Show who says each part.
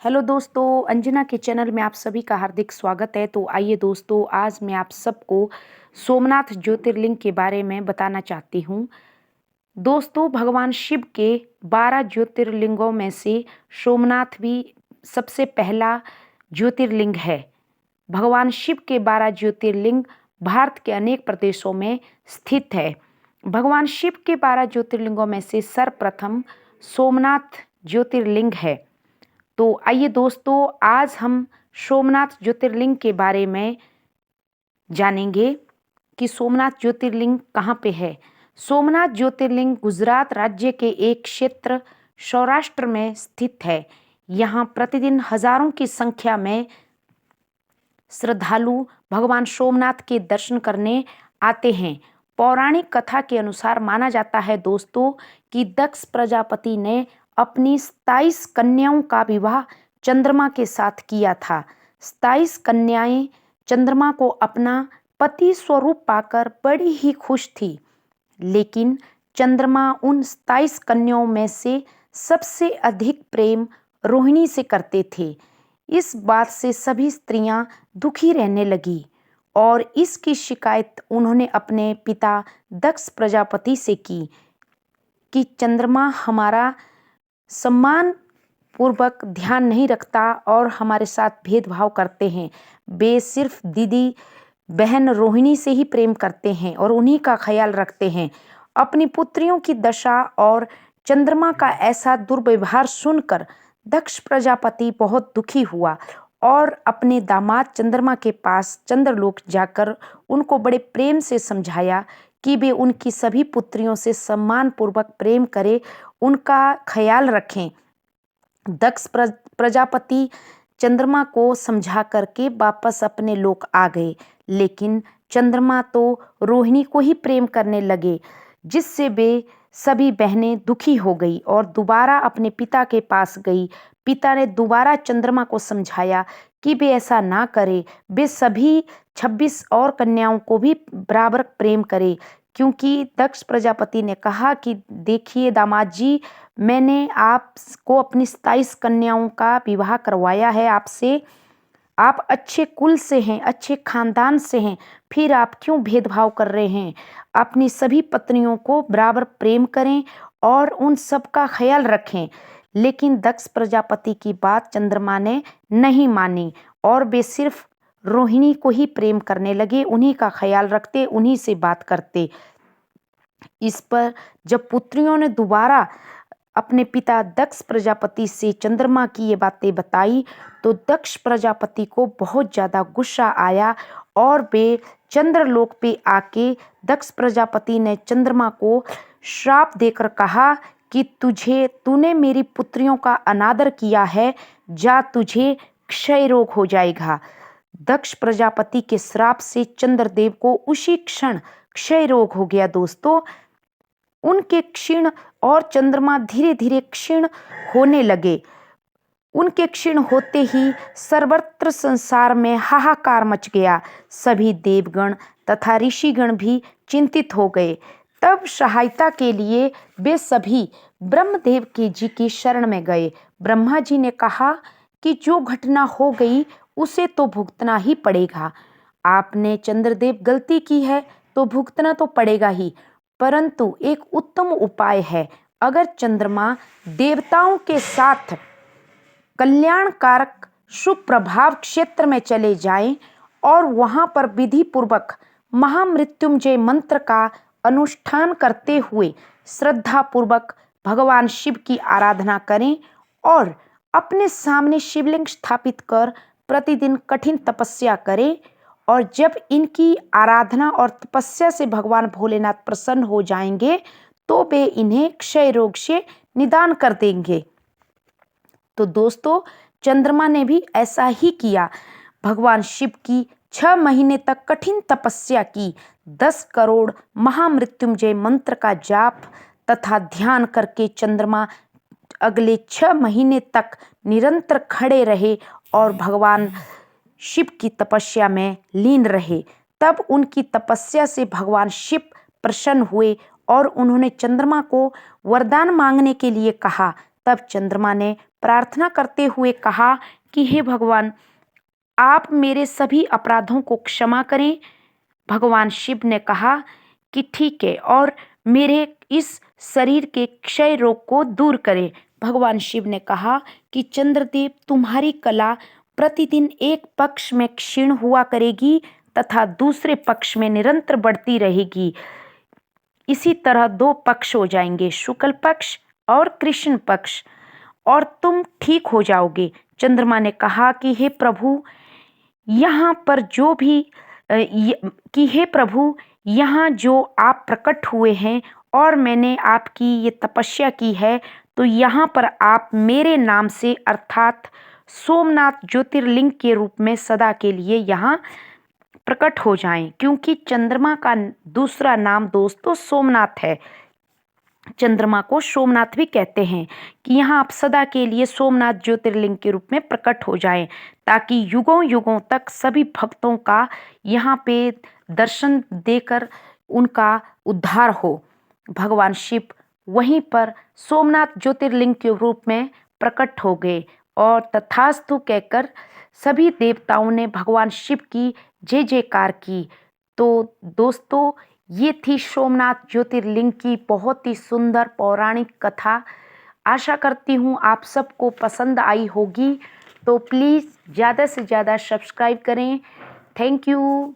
Speaker 1: Hello दोस्तों, अंजना के channel में आप सभी का हार्दिक स्वागत है। तो आइए दोस्तों, आज मैं आप सबको सोमनाथ ज्योतिर्लिंग के बारे में बताना चाहती हूँ। दोस्तों, भगवान शिव के 12 ज्योतिर्लिंगों में से सोमनाथ भी सबसे पहला ज्योतिर्लिंग है। भगवान शिव के 12 ज्योतिर्लिंग भारत के अनेक प्रदेशों में स्थित है। भगवान शिव के 12 ज्योतिर्लिंगों में से सर्वप्रथम सोमनाथ ज्योतिर्लिंग है। तो आइए दोस्तों, आज हम सोमनाथ ज्योतिर्लिंग के बारे में जानेंगे कि सोमनाथ ज्योतिर्लिंग कहाँ पे है। सोमनाथ ज्योतिर्लिंग गुजरात राज्य के एक क्षेत्र सौराष्ट्र में स्थित है। यहाँ प्रतिदिन हजारों की संख्या में श्रद्धालु भगवान सोमनाथ के दर्शन करने आते हैं। पौराणिक कथा के अनुसार माना जाता है दोस्तों कि दक्ष प्रजापति ने अपनी 27 कन्याओं का विवाह चंद्रमा के साथ किया था। 27 कन्याएं चंद्रमा को अपना पति स्वरूप पाकर बड़ी ही खुश थी, लेकिन चंद्रमा उन 27 कन्याओं में से सबसे अधिक प्रेम रोहिणी से करते थे। इस बात से सभी स्त्रियां दुखी रहने लगी और इसकी शिकायत उन्होंने अपने पिता दक्ष प्रजापति से की कि चंद्रमा हमारा सम्मान पूर्वक ध्यान नहीं रखता और हमारे साथ भेदभाव करते हैं। वे सिर्फ दीदी बहन रोहिणी से ही प्रेम करते हैं और उन्हीं का ख्याल रखते हैं। अपनी पुत्रियों की दशा और चंद्रमा का ऐसा दुर्व्यवहार सुनकर दक्ष प्रजापति बहुत दुखी हुआ और अपने दामाद चंद्रमा के पास चंद्रलोक जाकर उनको बड़े प्रेम से समझाया कि वे उनकी सभी पुत्रियों से सम्मान पूर्वक प्रेम करें, उनका ख्याल रखें। दक्ष प्रजापति चंद्रमा को समझा करके वापस अपने लोक आ गए, लेकिन चंद्रमा तो रोहिणी को ही प्रेम करने लगे, जिससे वे सभी बहनें दुखी हो गई और दोबारा अपने पिता के पास गई। पिता ने दोबारा चंद्रमा को समझाया कि वे ऐसा ना करें, वे सभी 26 और कन्याओं को भी बराबर प्रेम करें, क्योंकि दक्ष प्रजापति ने कहा कि देखिए दामाद जी, मैंने आपको अपनी 27 कन्याओं का विवाह करवाया है आपसे, आप अच्छे कुल से हैं, अच्छे खानदान से हैं, फिर आप क्यों भेदभाव कर रहे हैं। अपनी सभी पत्नियों को बराबर प्रेम करें और उन सब का ख्याल रखें। लेकिन दक्ष प्रजापति की बात चंद्रमा ने नहीं मानी और वे सिर्फ रोहिणी को ही प्रेम करने लगे, उन्हीं का ख्याल रखते, उन्हीं से बात करते। इस पर जब पुत्रियों ने दोबारा अपने पिता दक्ष प्रजापति से चंद्रमा की ये बातें बताई तो दक्ष प्रजापति को बहुत ज़्यादा गुस्सा आया और वे चंद्रलोक पे आके दक्ष प्रजापति ने चंद्रमा को श्राप देकर कहा कि तूने मेरी पुत्रियों का अनादर किया है, जा तुझे क्षय रोग हो जाएगा। दक्ष प्रजापति के श्राप से चंद्रदेव को उसी क्षण क्षय रोग हो गया दोस्तों। उनके क्षीण और चंद्रमा धीरे धीरे क्षीण होने लगे। उनके क्षीण होते ही सर्वत्र संसार में हाहाकार मच गया। सभी देवगण तथा ऋषिगण भी चिंतित हो गए। तब सहायता के लिए वे सभी ब्रह्मदेव के जी की शरण में गए। ब्रह्मा जी ने कहा कि जो घटना हो गई उसे तो भुगतना ही पड़ेगा। आपने चंद्रदेव गलती की है तो भुगतना तो पड़ेगा ही, परंतु एक उत्तम उपाय है। अगर चंद्रमा देवताओं के साथ कल्याणकारक सुप्रभाव क्षेत्र में चले जाएं और वहां पर विधि पूर्वक महामृत्युंजय मंत्र का अनुष्ठान करते हुए श्रद्धा पूर्वक भगवान शिव की आराधना करें और अपने सामने शिवलिंग स्थापित कर प्रतिदिन कठिन तपस्या करें, और जब इनकी आराधना और तपस्या से भगवान भोलेनाथ प्रसन्न हो जाएंगे तो वे इन्हें क्षय रोग से निदान कर देंगे। तो दोस्तों, चंद्रमा ने भी ऐसा ही किया। भगवान शिव की 6 महीने तक कठिन तपस्या की। 10 करोड़ महामृत्युंजय मंत्र का जाप तथा ध्यान करके चंद्रमा अगले 6 महीने तक निरंतर खड़े रहे और भगवान शिव की तपस्या में लीन रहे। तब उनकी तपस्या से भगवान शिव प्रसन्न हुए और उन्होंने चंद्रमा को वरदान मांगने के लिए कहा। तब चंद्रमा ने प्रार्थना करते हुए कहा कि हे भगवान, आप मेरे सभी अपराधों को क्षमा करें। भगवान शिव ने कहा कि ठीक है, और मेरे इस शरीर के क्षय रोग को दूर करें। भगवान शिव ने कहा कि चंद्रदेव, तुम्हारी कला प्रतिदिन एक पक्ष में क्षीण हुआ करेगी तथा दूसरे पक्ष में निरंतर बढ़ती रहेगी। इसी तरह दो पक्ष हो जाएंगे, शुक्ल पक्ष और कृष्ण पक्ष, और तुम ठीक हो जाओगे। चंद्रमा ने कहा कि हे प्रभु, यहाँ पर जो भी कि हे प्रभु, यहाँ जो आप प्रकट हुए हैं और मैंने आपकी ये तपस्या की है, तो यहाँ पर आप मेरे नाम से अर्थात सोमनाथ ज्योतिर्लिंग के रूप में सदा के लिए यहाँ प्रकट हो जाएं, क्योंकि चंद्रमा का दूसरा नाम दोस्तों सोमनाथ है। चंद्रमा को सोमनाथ भी कहते हैं। कि यहाँ आप सदा के लिए सोमनाथ ज्योतिर्लिंग के रूप में प्रकट हो जाएं, ताकि युगों युगों तक सभी भक्तों का यहाँ पे दर्शन देकर उनका उद्धार हो। भगवान शिव वहीं पर सोमनाथ ज्योतिर्लिंग के रूप में प्रकट हो गए और तथास्तु कहकर सभी देवताओं ने भगवान शिव की जय जयकार की। तो दोस्तों, ये थी सोमनाथ ज्योतिर्लिंग की बहुत ही सुंदर पौराणिक कथा। आशा करती हूँ आप सबको पसंद आई होगी। तो प्लीज़ ज़्यादा से ज़्यादा सब्सक्राइब करें। Thank you.